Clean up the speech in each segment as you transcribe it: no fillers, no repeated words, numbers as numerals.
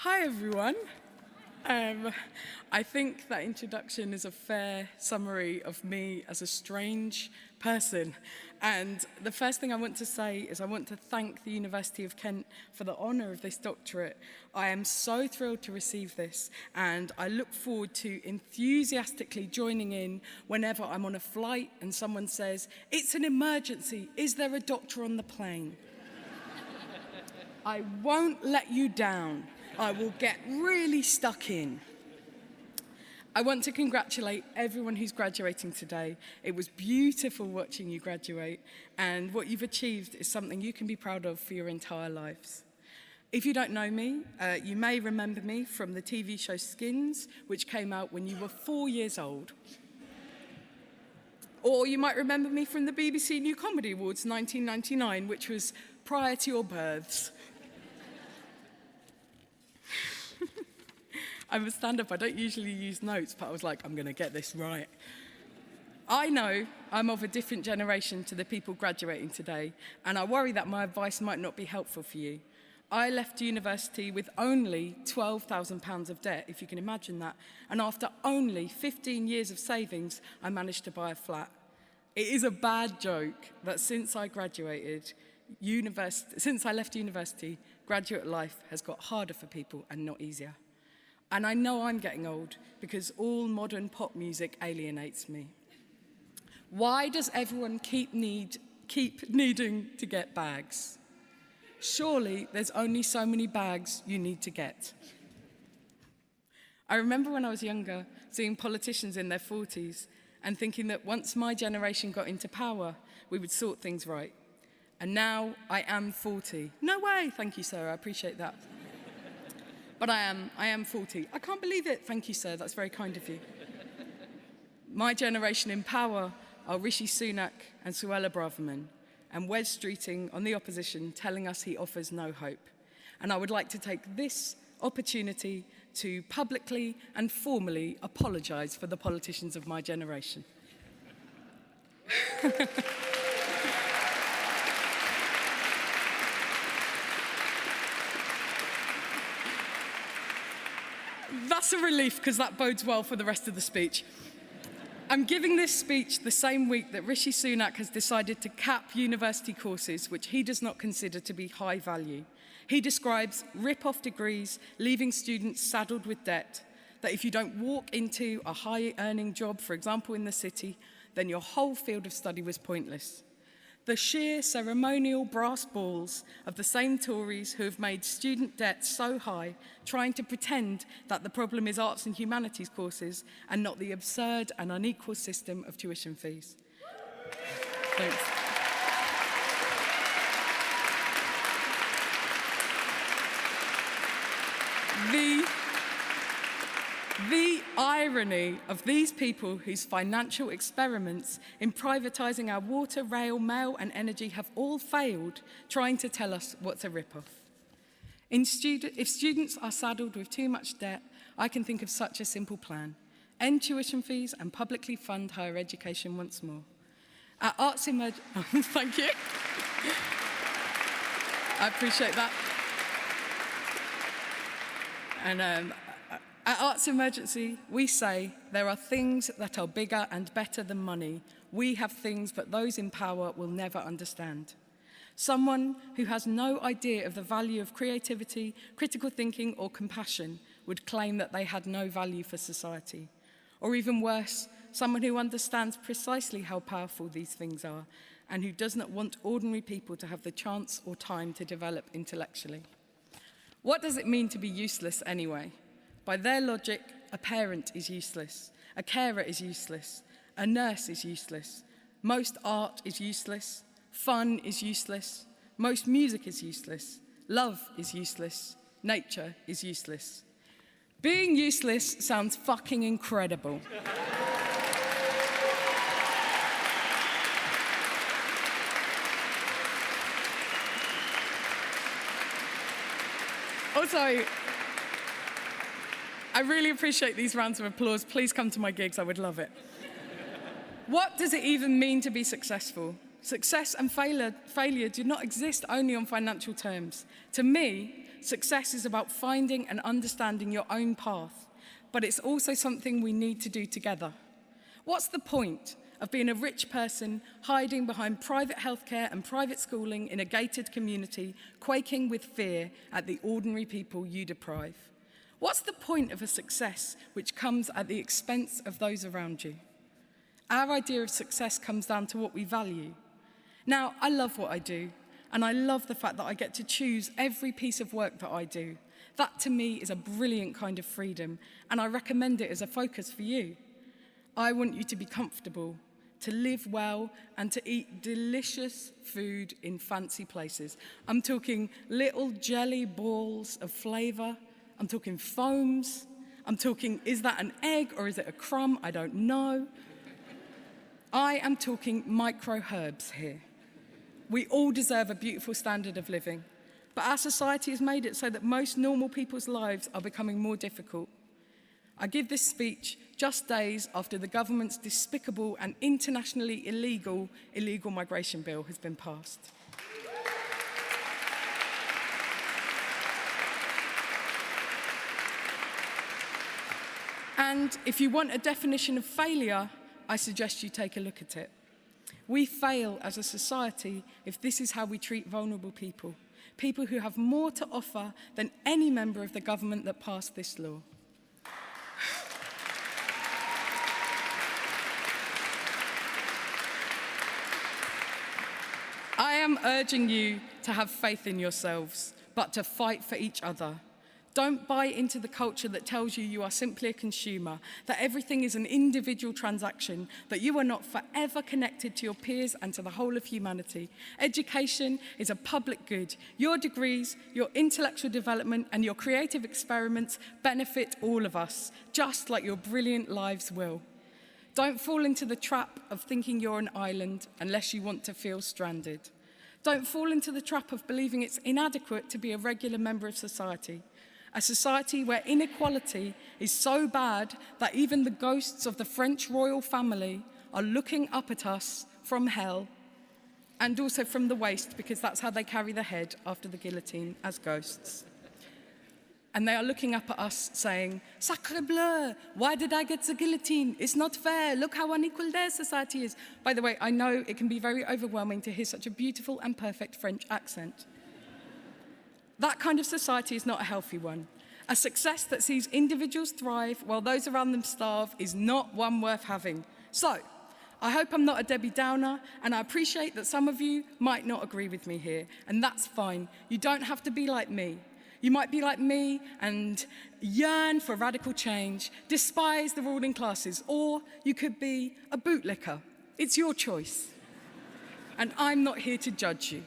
Hi, everyone. I think that introduction is a fair summary of me as a strange person. And the first thing I want to say is I want to thank the University of Kent for the honour of this doctorate. I am so thrilled to receive this, and I look forward to enthusiastically joining in whenever I'm on a flight and someone says, "It's an emergency, is there a doctor on the plane?" I won't let you down. I will get really stuck in. I want to congratulate everyone who's graduating today. It was beautiful watching you graduate, and what you've achieved is something you can be proud of for your entire lives. If you don't know me, you may remember me from the TV show Skins, which came out when you were 4 years old. Or you might remember me from the BBC New Comedy Awards 1999, which was prior to your births. I'm a stand-up, I don't usually use notes, but I was like, I'm going to get this right. I know I'm of a different generation to the people graduating today, and I worry that my advice might not be helpful for you. I left university with only £12,000 of debt, if you can imagine that, and after only 15 years of savings, I managed to buy a flat. It is a bad joke that since I left university, graduate life has got harder for people and not easier. And I know I'm getting old because all modern pop music alienates me. Why does everyone keep needing to get bags? Surely there's only so many bags you need to get. I remember when I was younger seeing politicians in their 40s and thinking that once my generation got into power, we would sort things right. And now I am 40. No way, thank you, sir, I appreciate that. But I am 40. I can't believe it. Thank you, sir. That's very kind of you. My generation in power are Rishi Sunak and Suella Braverman, and Wes Streeting on the opposition telling us he offers no hope. And I would like to take this opportunity to publicly and formally apologise for the politicians of my generation. That's a relief, because that bodes well for the rest of the speech. I'm giving this speech the same week that Rishi Sunak has decided to cap university courses which he does not consider to be high value. He describes rip-off degrees, leaving students saddled with debt, that if you don't walk into a high-earning job, for example in the city, then your whole field of study was pointless. The sheer ceremonial brass balls of the same Tories who have made student debt so high, trying to pretend that the problem is arts and humanities courses and not the absurd and unequal system of tuition fees. Thanks. The irony of these people whose financial experiments in privatising our water, rail, mail and energy have all failed, trying to tell us what's a rip-off. If students are saddled with too much debt, I can think of such a simple plan. End tuition fees and publicly fund higher education once more. At Arts Emergency... Thank you. I appreciate that. And at Arts Emergency, we say there are things that are bigger and better than money. We have things that those in power will never understand. Someone who has no idea of the value of creativity, critical thinking, or compassion would claim that they had no value for society. Or even worse, someone who understands precisely how powerful these things are and who does not want ordinary people to have the chance or time to develop intellectually. What does it mean to be useless anyway? By their logic, a parent is useless, a carer is useless, a nurse is useless, most art is useless, fun is useless, most music is useless, love is useless, nature is useless. Being useless sounds fucking incredible. Also, I really appreciate these rounds of applause. Please come to my gigs, I would love it. What does it even mean to be successful? Success and failure do not exist only on financial terms. To me, success is about finding and understanding your own path, but it's also something we need to do together. What's the point of being a rich person hiding behind private healthcare and private schooling in a gated community, quaking with fear at the ordinary people you deprive? What's the point of a success which comes at the expense of those around you? Our idea of success comes down to what we value. Now, I love what I do, and I love the fact that I get to choose every piece of work that I do. That, to me, is a brilliant kind of freedom, and I recommend it as a focus for you. I want you to be comfortable, to live well, and to eat delicious food in fancy places. I'm talking little jelly balls of flavour. I'm talking foams. I'm talking, is that an egg or is it a crumb? I don't know. I am talking micro herbs here. We all deserve a beautiful standard of living, but our society has made it so that most normal people's lives are becoming more difficult. I give this speech just days after the government's despicable and internationally illegal migration bill has been passed. And if you want a definition of failure, I suggest you take a look at it. We fail as a society if this is how we treat vulnerable people, people who have more to offer than any member of the government that passed this law. I am urging you to have faith in yourselves, but to fight for each other. Don't buy into the culture that tells you you are simply a consumer, that everything is an individual transaction, that you are not forever connected to your peers and to the whole of humanity. Education is a public good. Your degrees, your intellectual development, and your creative experiments benefit all of us, just like your brilliant lives will. Don't fall into the trap of thinking you're an island unless you want to feel stranded. Don't fall into the trap of believing it's inadequate to be a regular member of society. A society where inequality is so bad that even the ghosts of the French royal family are looking up at us from hell, and also from the waist, because that's how they carry the head after the guillotine, as ghosts. And they are looking up at us saying, "Sacre bleu, why did I get the guillotine? It's not fair, look how unequal their society is." By the way, I know it can be very overwhelming to hear such a beautiful and perfect French accent. That kind of society is not a healthy one. A success that sees individuals thrive while those around them starve is not one worth having. So, I hope I'm not a Debbie Downer, and I appreciate that some of you might not agree with me here, and that's fine. You don't have to be like me. You might be like me and yearn for radical change, despise the ruling classes, or you could be a bootlicker. It's your choice. And I'm not here to judge you.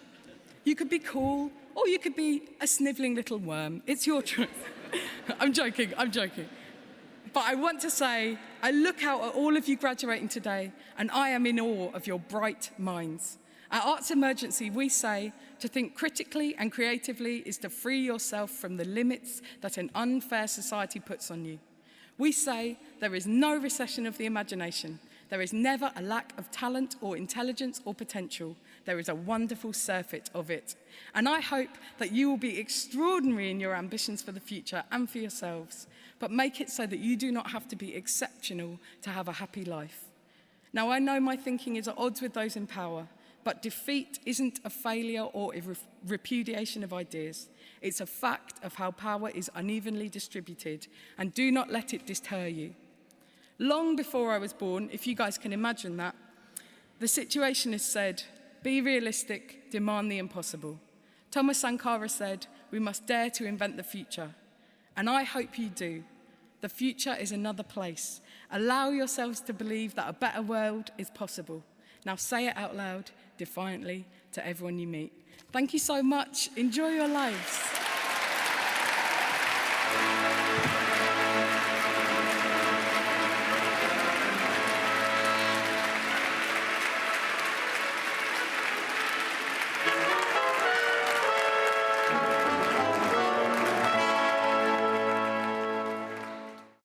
You could be cool, or you could be a snivelling little worm. It's your choice. I'm joking. But I want to say, I look out at all of you graduating today, and I am in awe of your bright minds. At Arts Emergency, we say to think critically and creatively is to free yourself from the limits that an unfair society puts on you. We say there is no recession of the imagination. There is never a lack of talent or intelligence or potential. There is a wonderful surfeit of it. And I hope that you will be extraordinary in your ambitions for the future and for yourselves, but make it so that you do not have to be exceptional to have a happy life. Now, I know my thinking is at odds with those in power, but defeat isn't a failure or a repudiation of ideas. It's a fact of how power is unevenly distributed, and do not let it deter you. Long before I was born, if you guys can imagine that, the situation is said, be realistic, demand the impossible. Thomas Sankara said, we must dare to invent the future. And I hope you do. The future is another place. Allow yourselves to believe that a better world is possible. Now say it out loud, defiantly, to everyone you meet. Thank you so much. Enjoy your lives.